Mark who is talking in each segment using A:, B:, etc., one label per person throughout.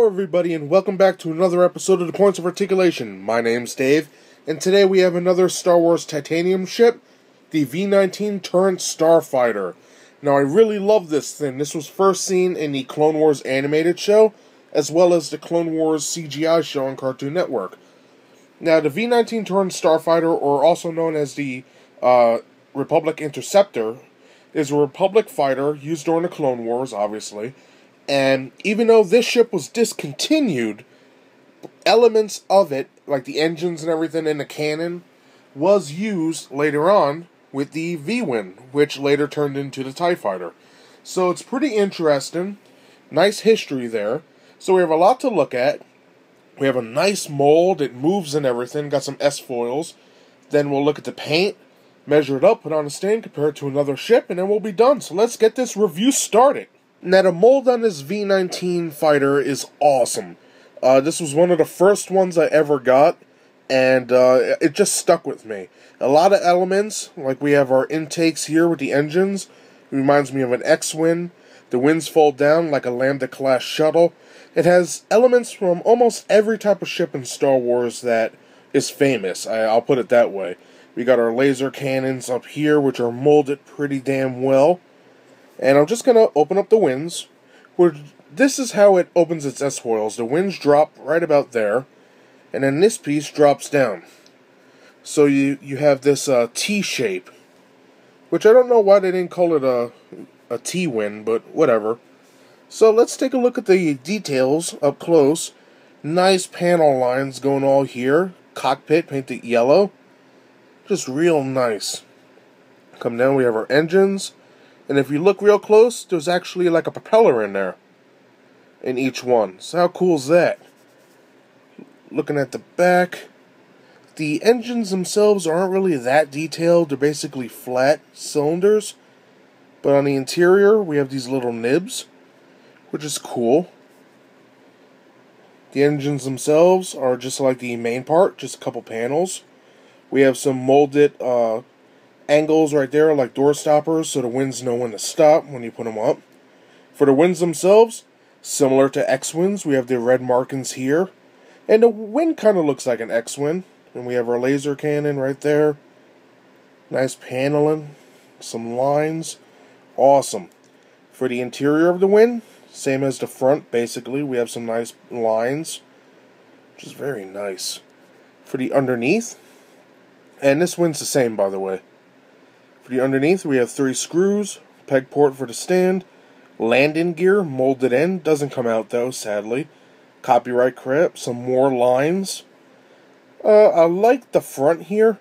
A: Hello everybody and welcome back to another episode of the Points of Articulation. My name's Dave, and today we have another Star Wars titanium ship, the V-19 Torrent Starfighter. Now I really love this thing. This was first seen in the Clone Wars animated show, as well as the Clone Wars CGI show on Cartoon Network. Now the V-19 Torrent Starfighter, or also known as the Republic Interceptor, is a Republic fighter used during the Clone Wars, obviously. And even though this ship was discontinued, elements of it, like the engines and everything in the cannon, was used later on with the V-Wing, which later turned into the TIE Fighter. So it's pretty interesting. Nice history there. So we have a lot to look at. We have a nice mold. It moves and everything. Got some S-foils. Then we'll look at the paint, measure it up, put on a stand, compare it to another ship, and then we'll be done. So let's get this review started. Now, the mold on this V-19 fighter is awesome. This was one of the first ones I ever got, and it just stuck with me. A lot of elements, like we have our intakes here with the engines. It reminds me of an X-Wing. The wings fold down like a Lambda-class shuttle. It has elements from almost every type of ship in Star Wars that is famous. I'll put it that way. We got our laser cannons up here, which are molded pretty damn well. And I'm just going to open up the wings. This is how it opens its S-foils. The wings drop right about there. And then this piece drops down. So you have this T shape. Which I don't know why they didn't call it a T-wing, but whatever. So let's take a look at the details up close. Nice panel lines going all here. Cockpit painted yellow. Just real nice. Come down, we have our engines. And if you look real close, there's actually like a propeller in there. In each one. So how cool is that? Looking at the back, the engines themselves aren't really that detailed. They're basically flat cylinders. But on the interior, we have these little nibs, which is cool. The engines themselves are just like the main part, just a couple panels. We have some molded angles right there, like door stoppers, so the winds know when to stop when you put them up. For the winds themselves, similar to X-Wings, we have the red markings here. And the wind kind of looks like an X-Wing. And we have our laser cannon right there. Nice paneling. Some lines. Awesome. For the interior of the wind, same as the front, basically. We have some nice lines, which is very nice. For the underneath, and this wind's the same, by the way. For the underneath, we have 3 screws, peg port for the stand, landing gear, molded in, doesn't come out though, sadly. Copyright crap, some more lines. I like the front here,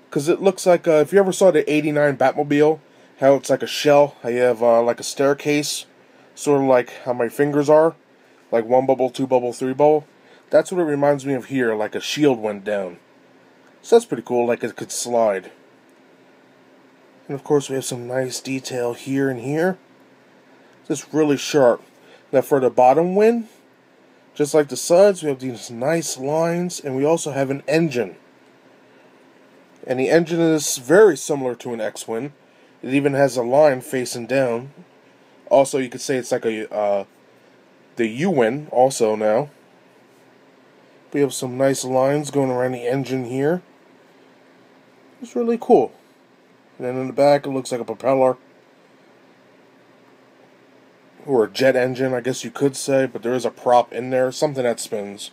A: because it looks like, if you ever saw the 89 Batmobile, how it's like a shell, how you have like a staircase, sort of like how my fingers are, like 1 bubble, 2 bubble, 3 bubble. That's what it reminds me of here, like a shield went down. So that's pretty cool, like it could slide. And of course we have some nice detail here and here. Just really sharp. Now for the bottom wing, just like the sides, we have these nice lines, and we also have an engine. And the engine is very similar to an X-Wing. It even has a line facing down. Also, you could say it's like the U-Wing also now. We have some nice lines going around the engine here. It's really cool. And then in the back, it looks like a propeller. Or a jet engine, I guess you could say, but there is a prop in there, something that spins.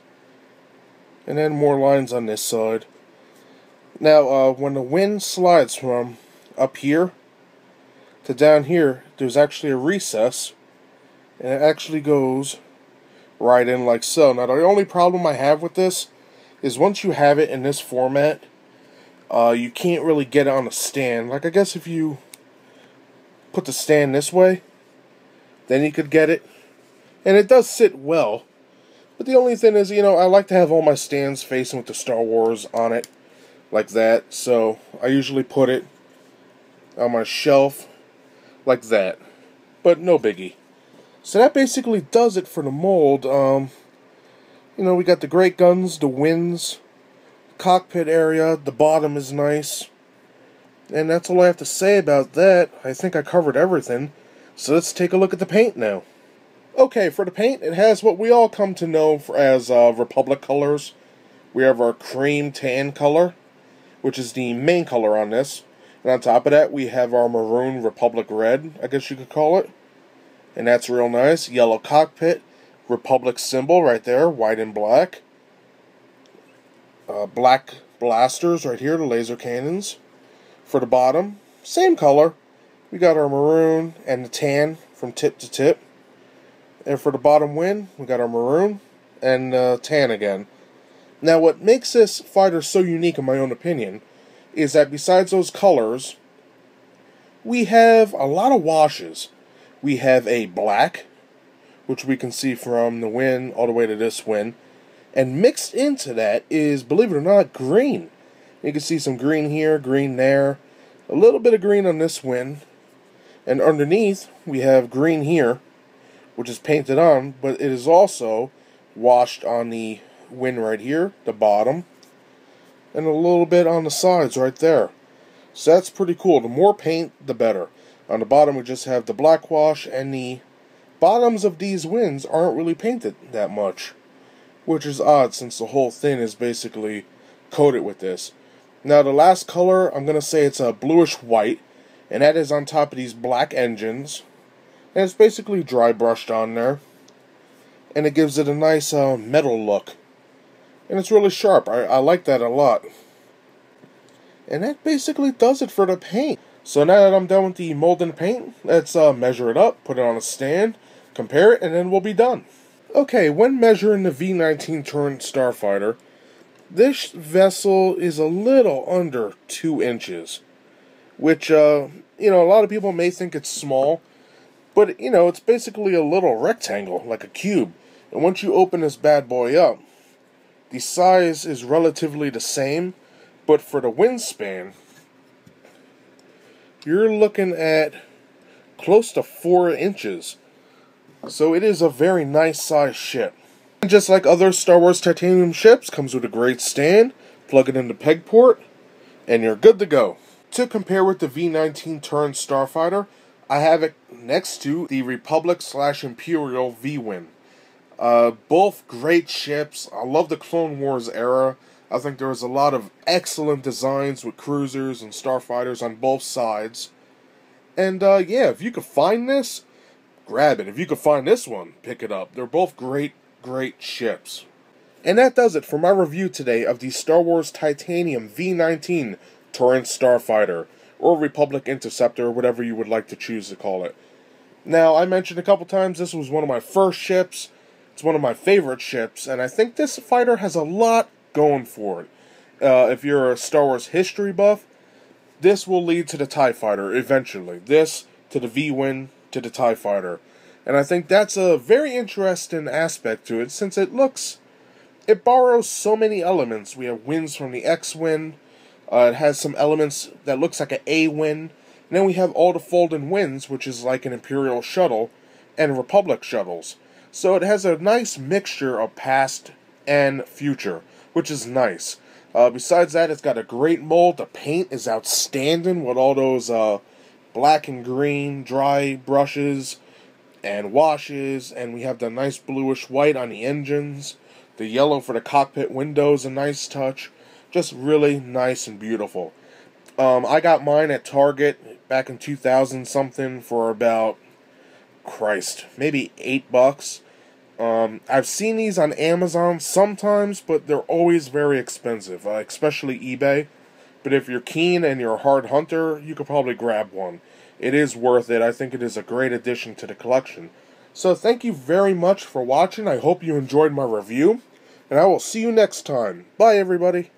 A: And then more lines on this side. Now, when the wind slides from up here to down here, there's actually a recess, and it actually goes right in like so. Now, the only problem I have with this is once you have it in this format, you can't really get it on a stand. Like, I guess if you put the stand this way, then you could get it. And it does sit well. But the only thing is, I like to have all my stands facing with the Star Wars on it. Like that. So, I usually put it on my shelf like that. But no biggie. So that basically does it for the mold. We got the great guns, the wings, cockpit area, the bottom is nice. And that's all I have to say about that. I think I covered everything. So let's take a look at the paint now. Okay, for the paint, it has what we all come to know as Republic colors. We have our cream tan color, which is the main color on this. And on top of that, we have our maroon Republic red, I guess you could call it. And that's real nice. Yellow cockpit, Republic symbol right there, white and black. Black blasters right here, the laser cannons. For the bottom, same color. We got our maroon and the tan from tip to tip. And for the bottom wing, we got our maroon and tan again. Now, what makes this fighter so unique, in my own opinion, is that besides those colors, we have a lot of washes. We have a black, which we can see from the wing all the way to this wing. And mixed into that is, believe it or not, green. You can see some green here, green there, a little bit of green on this wing. And underneath, we have green here, which is painted on, but it is also washed on the wing right here, the bottom, and a little bit on the sides right there. So that's pretty cool. The more paint, the better. On the bottom, we just have the black wash, and the bottoms of these wings aren't really painted that much, which is odd since the whole thing is basically coated with this. Now, the last color, I'm going to say it's a bluish white, and that is on top of these black engines. And it's basically dry brushed on there. And it gives it a nice metal look. And it's really sharp. I like that a lot. And that basically does it for the paint. So now that I'm done with the mold and paint, let's measure it up, put it on a stand, compare it, and then we'll be done. Okay, when measuring the V-19 Torrent Starfighter, this vessel is a little under 2 inches. Which, a lot of people may think it's small. But, it's basically a little rectangle, like a cube. And once you open this bad boy up, the size is relatively the same. But for the wingspan, you're looking at close to 4 inches. So it is a very nice sized ship. And just like other Star Wars titanium ships, comes with a great stand, plug it into peg port, and you're good to go. To compare with the V-19 Torrent Starfighter, I have it next to the Republic/Imperial V-Wing. Both great ships. I love the Clone Wars era. I think there was a lot of excellent designs with cruisers and starfighters on both sides. And yeah, if you could find this, grab it. If you could find this one, pick it up. They're both great, great ships. And that does it for my review today of the Star Wars Titanium V-19 Torrent Starfighter, or Republic Interceptor, whatever you would like to choose to call it. Now, I mentioned a couple times this was one of my first ships. It's one of my favorite ships, and I think this fighter has a lot going for it. If you're a Star Wars history buff, this will lead to the TIE Fighter eventually. This to the V-Wing to the TIE Fighter. And I think that's a very interesting aspect to it, since it borrows so many elements. We have wings from the X-Wing. It has some elements that looks like an A-Wing. And then we have all the folding wings, which is like an Imperial shuttle, and Republic shuttles. So it has a nice mixture of past and future, which is nice. Besides that, it's got a great mold. The paint is outstanding with all those black and green dry brushes and washes. And we have the nice bluish white on the engines. The yellow for the cockpit windows, a nice touch. Just really nice and beautiful. I got mine at Target back in 2000 something for about, maybe $8. I've seen these on Amazon sometimes, but they're always very expensive, especially eBay. But if you're keen and you're a hard hunter, you could probably grab one. It is worth it. I think it is a great addition to the collection. So thank you very much for watching. I hope you enjoyed my review, and I will see you next time. Bye, everybody.